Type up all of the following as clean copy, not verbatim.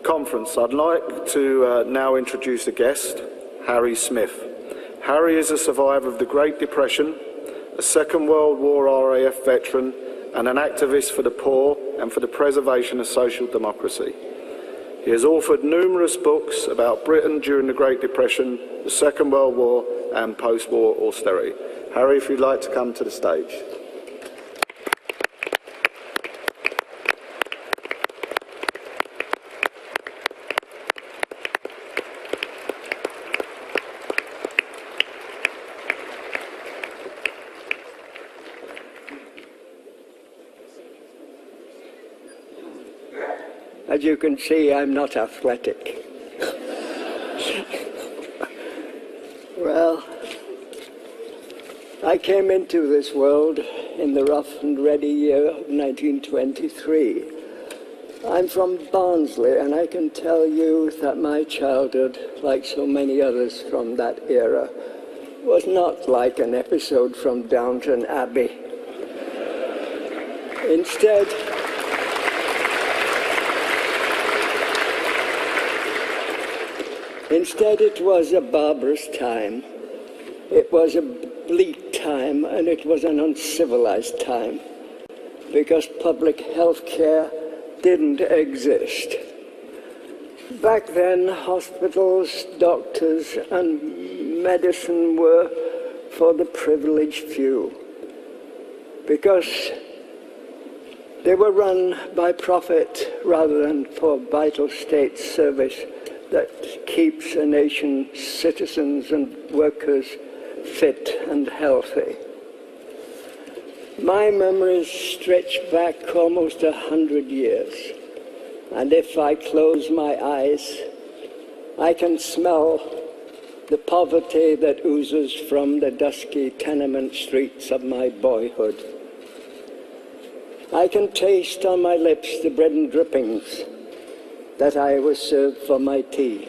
conference, I'd like to now introduce a guest, Harry Smith. Harry is a survivor of the Great Depression, a Second World War RAF veteran, and an activist for the poor and for the preservation of social democracy. He has authored numerous books about Britain during the Great Depression, the Second World War, and post-war austerity. Harry, if you'd like to come to the stage. As you can see, I'm not athletic. Well, I came into this world in the rough and ready year of 1923. I'm from Barnsley, and I can tell you that my childhood, like so many others from that era, was not like an episode from Downton Abbey. Instead, it was a barbarous time. It was a bleak time, and it was an uncivilized time, because public health care didn't exist. Back then, hospitals, doctors, and medicine were for the privileged few, because they were run by profit rather than for vital state service that keeps a nation's citizens and workers fit and healthy. My memories stretch back almost 100 years, and if I close my eyes, I can smell the poverty that oozes from the dusky tenement streets of my boyhood. I can taste on my lips the bread and drippings that I was served for my tea.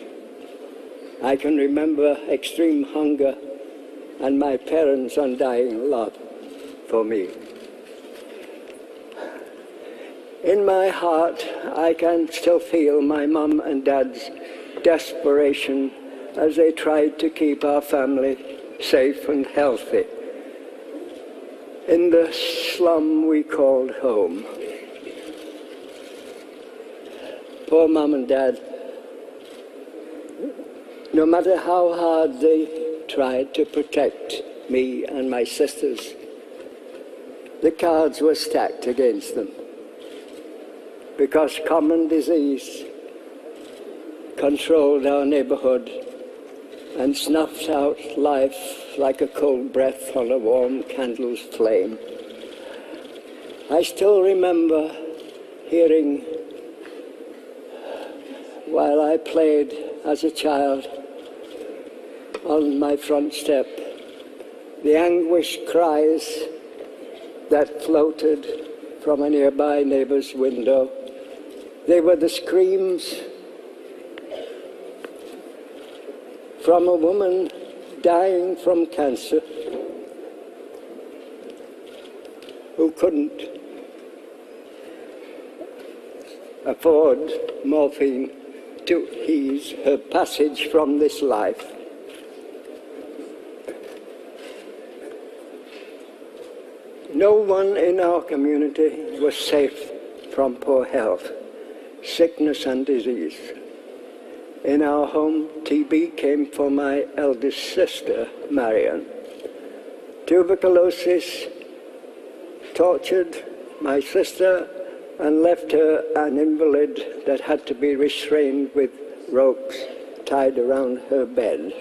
I can remember extreme hunger and my parents' undying love for me. In my heart, I can still feel my mum and dad's desperation as they tried to keep our family safe and healthy in the slum we called home. Poor Mum and Dad, no matter how hard they tried to protect me and my sisters, the cards were stacked against them, because common disease controlled our neighborhood and snuffed out life like a cold breath on a warm candle's flame. I still remember hearing, while I played as a child on my front step, the anguished cries that floated from a nearby neighbor's window. They were the screams from a woman dying from cancer who couldn't afford morphine to ease her passage from this life. No one in our community was safe from poor health, sickness and disease. In our home, TB came for my eldest sister, Marion. Tuberculosis tortured my sister and left her an invalid that had to be restrained with ropes tied around her bed.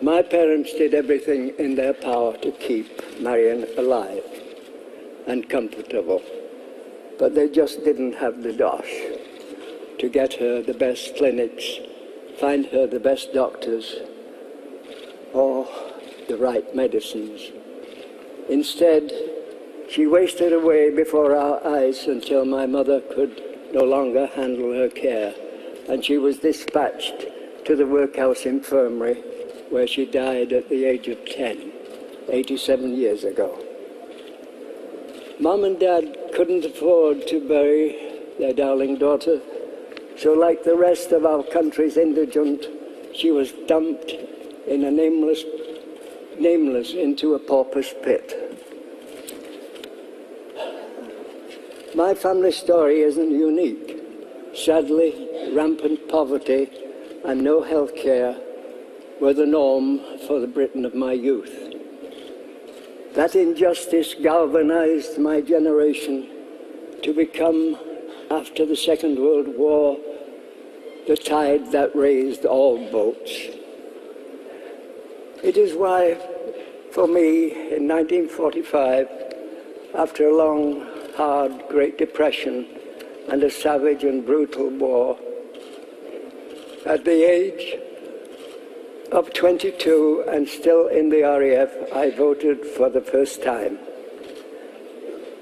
My parents did everything in their power to keep Marion alive and comfortable, but they just didn't have the dosh to get her the best clinics, find her the best doctors, or the right medicines. Instead, she wasted away before our eyes until my mother could no longer handle her care, and she was dispatched to the workhouse infirmary, where she died at the age of 10, 87 years ago. Mom and Dad couldn't afford to bury their darling daughter. So like the rest of our country's indigent, she was dumped in a nameless into a pauper's pit. My family story isn't unique. Sadly, rampant poverty and no health care were the norm for the Britain of my youth. That injustice galvanized my generation to become, after the Second World War, the tide that raised all boats. It is why, for me, in 1945, after a long, hard Great Depression and a savage and brutal war, at the age of 22 and still in the RAF, I voted for the first time.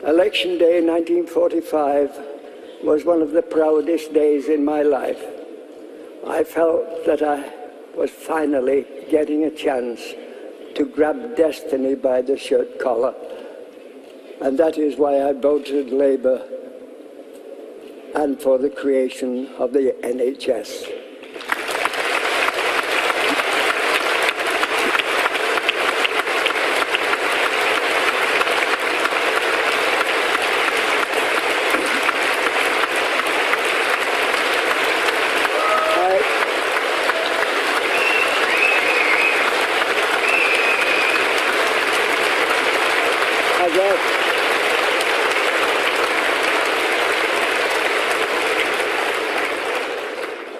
Election Day 1945 was one of the proudest days in my life. I felt that I was finally getting a chance to grab destiny by the shirt collar, and that is why I voted Labour and for the creation of the NHS.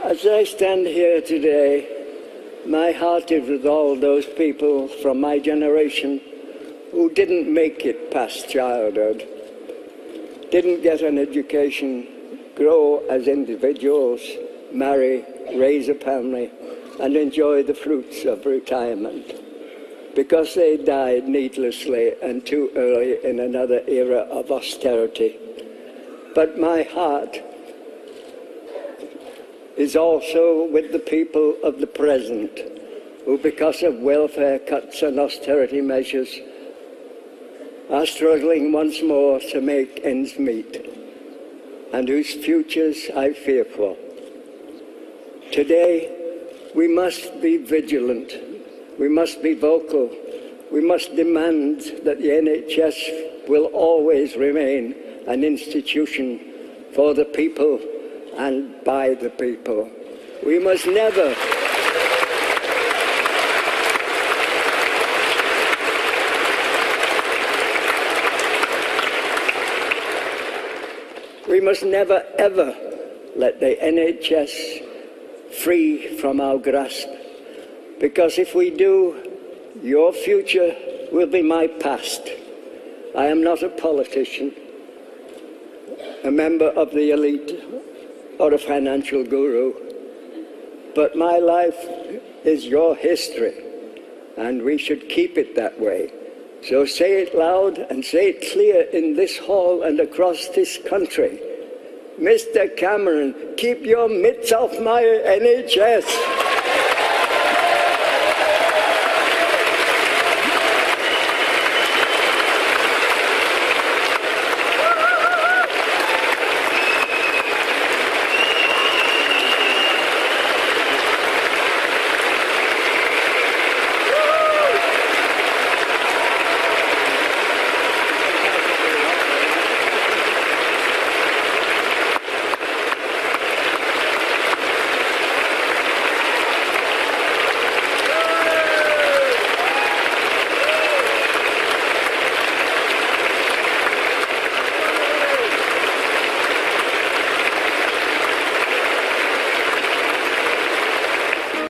As I stand here today, my heart is with all those people from my generation who didn't make it past childhood, didn't get an education, grow as individuals, marry, raise a family, and enjoy the fruits of retirement, because they died needlessly and too early in another era of austerity. But my heart is also with the people of the present, who, because of welfare cuts and austerity measures, are struggling once more to make ends meet, and whose futures I fear for. Today, we must be vigilant, we must be vocal, we must demand that the NHS will always remain an institution for the people and by the people. We must never ever let the NHS free from our grasp, because if we do, your future will be my past. I am not a politician, a member of the elite, or a financial guru, but my life is your history, and we should keep it that way. So say it loud and say it clear in this hall and across this country. Mr. Cameron, keep your mitts off my NHS.